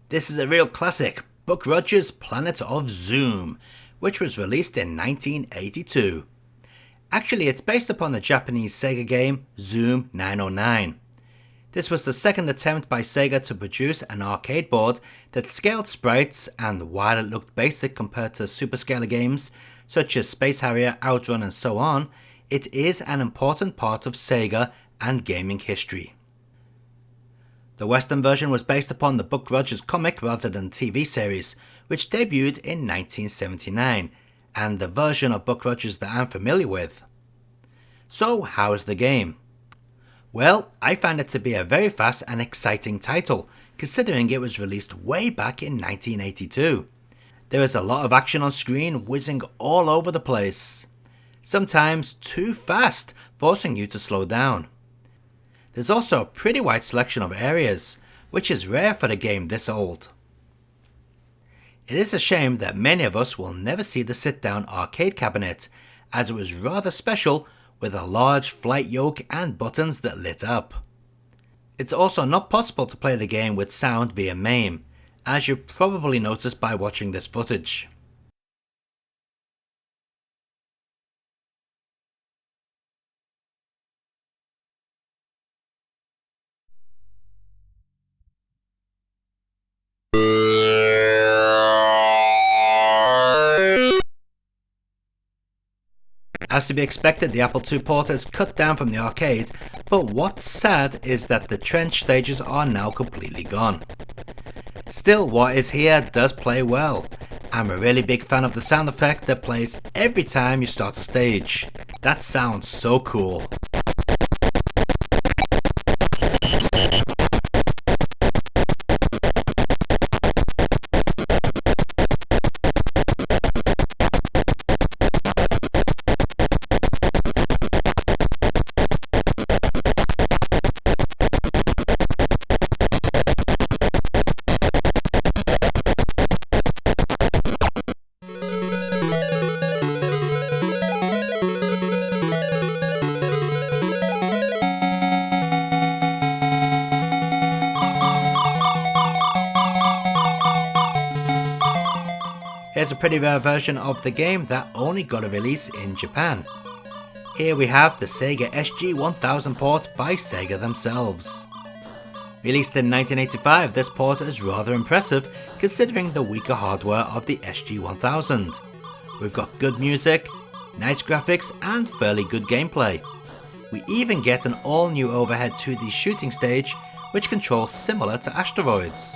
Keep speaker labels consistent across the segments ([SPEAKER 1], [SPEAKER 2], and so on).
[SPEAKER 1] This is a real classic, Buck Rogers' Planet of Zoom, which was released in 1982. Actually, it's based upon the Japanese Sega game Zoom 909. This was the second attempt by Sega to produce an arcade board that scaled sprites, and while it looked basic compared to superscalar games such as Space Harrier, Outrun and so on, it is an important part of Sega and gaming history. The Western version was based upon the Buck Rogers comic rather than TV series, which debuted in 1979, and the version of Buck Rogers that I'm familiar with. So, how's the game? Well, I found it to be a very fast and exciting title, considering it was released way back in 1982. There is a lot of action on screen, whizzing all over the place. Sometimes too fast, forcing you to slow down. There's also a pretty wide selection of areas, which is rare for a game this old. It is a shame that many of us will never see the sit-down arcade cabinet, as it was rather special with a large flight yoke and buttons that lit up. It's also not possible to play the game with sound via MAME, as you probably noticed by watching this footage. As to be expected, the Apple II port is cut down from the arcade, but what's sad is that the trench stages are now completely gone. Still, what is here does play well. I'm a really big fan of the sound effect that plays every time you start a stage. That sounds so cool. Here's a pretty rare version of the game that only got a release in Japan. Here we have the Sega SG-1000 port by Sega themselves. Released in 1985, this port is rather impressive considering the weaker hardware of the SG-1000. We've got good music, nice graphics and fairly good gameplay. We even get an all new overhead 2D shooting stage which controls similar to asteroids.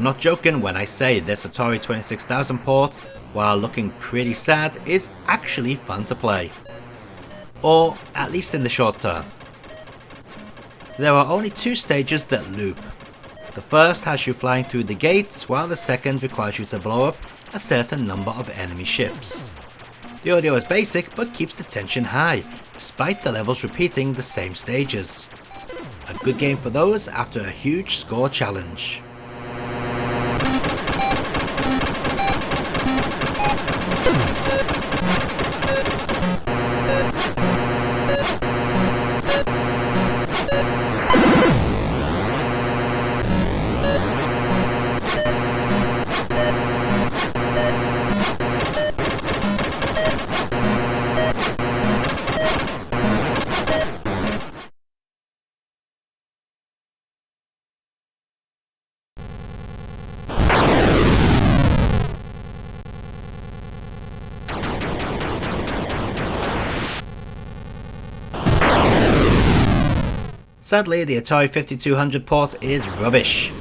[SPEAKER 1] I'm not joking when I say this Atari 26000 port, while looking pretty sad, is actually fun to play. Or at least in the short term. There are only two stages that loop. The first has you flying through the gates, while the second requires you to blow up a certain number of enemy ships. The audio is basic but keeps the tension high, despite the levels repeating the same stages. A good game for those after a huge score challenge. Sadly, the Atari 5200 port is rubbish.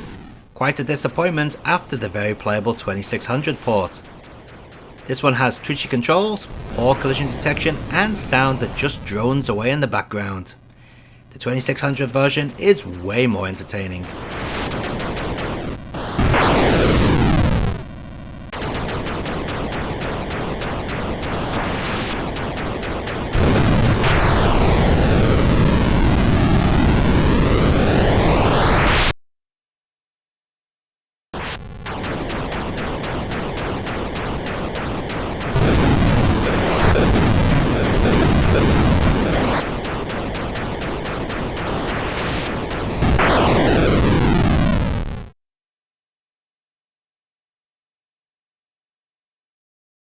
[SPEAKER 1] Quite a disappointment after the very playable 2600 port. This one has twitchy controls, poor collision detection and sound that just drones away in the background. The 2600 version is way more entertaining.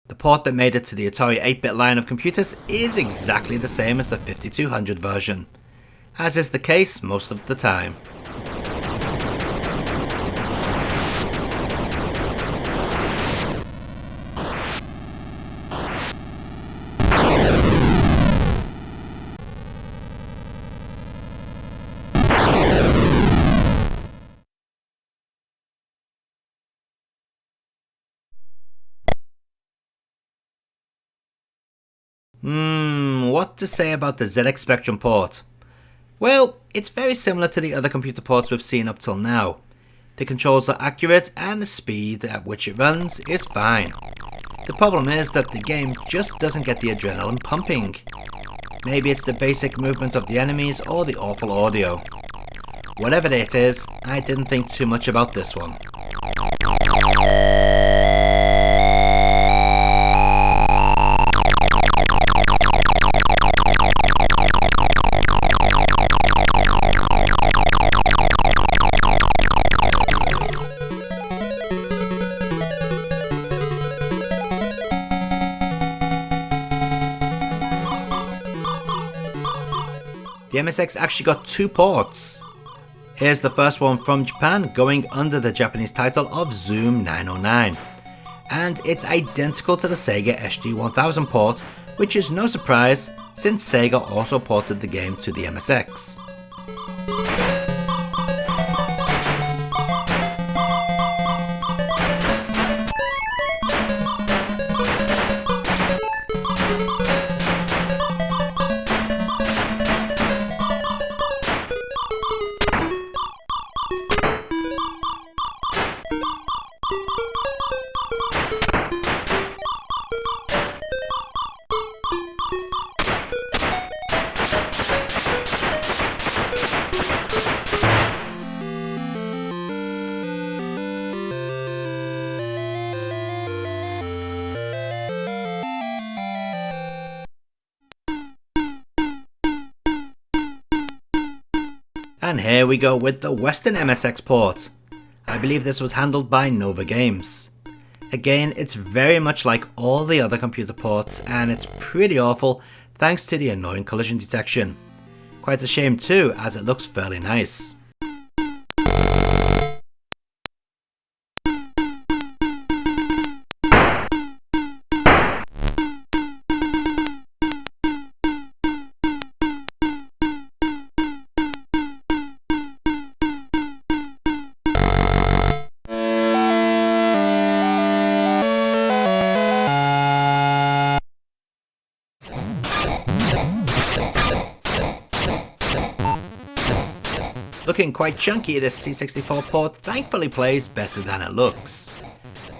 [SPEAKER 1] The port that made it to the Atari 8-bit line of computers is exactly the same as the 5200 version, as is the case most of the time. What to say about the ZX Spectrum port? Well, it's very similar to the other computer ports we've seen up till now. The controls are accurate and the speed at which it runs is fine. The problem is that the game just doesn't get the adrenaline pumping. Maybe it's the basic movement of the enemies or the awful audio. Whatever it is, I didn't think too much about this one. The MSX actually got two ports. Here's the first one from Japan, going under the Japanese title of Zoom 909. And it's identical to the Sega SG-1000 port, which is no surprise since Sega also ported the game to the MSX. And here we go with the Western MSX port. I believe this was handled by Nova Games. Again, it's very much like all the other computer ports and it's pretty awful thanks to the annoying collision detection. Quite a shame too, as it looks fairly nice. Looking quite chunky, this C64 port thankfully plays better than it looks.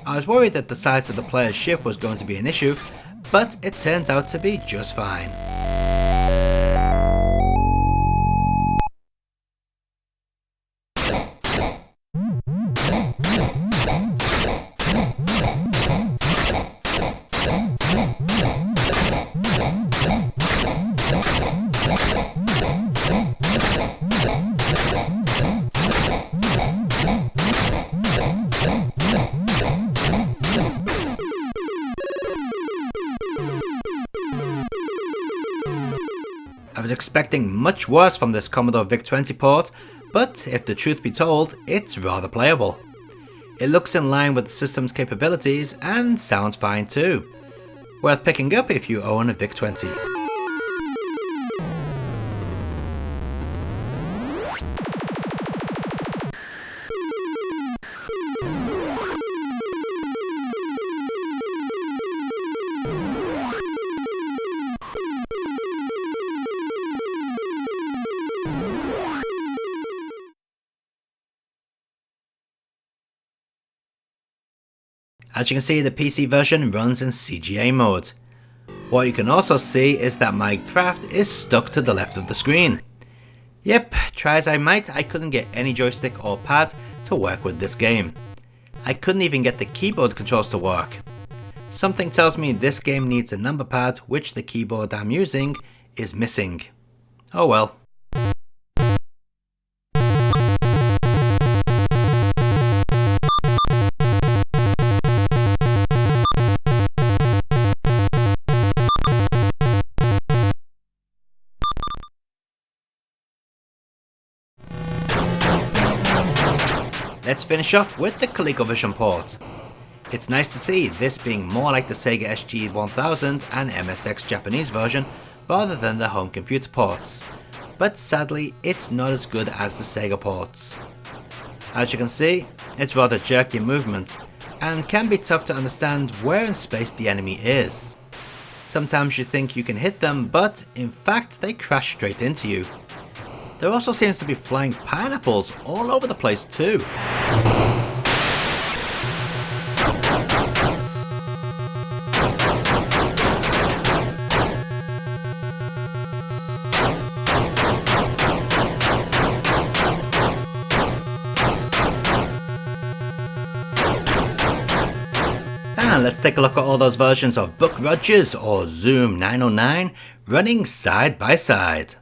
[SPEAKER 1] I was worried that the size of the player's ship was going to be an issue, but it turns out to be just fine. I was expecting much worse from this Commodore Vic-20 port, but if the truth be told, it's rather playable. It looks in line with the system's capabilities and sounds fine too. Worth picking up if you own a Vic-20. As you can see, the PC version runs in CGA mode. What you can also see is that my craft is stuck to the left of the screen. Yep, try as I might, I couldn't get any joystick or pad to work with this game. I couldn't even get the keyboard controls to work. Something tells me this game needs a number pad, which the keyboard I'm using is missing. Oh well. Let's finish off with the Colecovision port. It's nice to see this being more like the Sega SG-1000 and MSX Japanese version rather than the home computer ports, but sadly it's not as good as the Sega ports. As you can see, it's rather jerky movement and can be tough to understand where in space the enemy is. Sometimes you think you can hit them, but in fact they crash straight into you. There also seems to be flying pineapples all over the place too. And let's take a look at all ththose versions of Buck Rogers or Zoom 909 running side by side.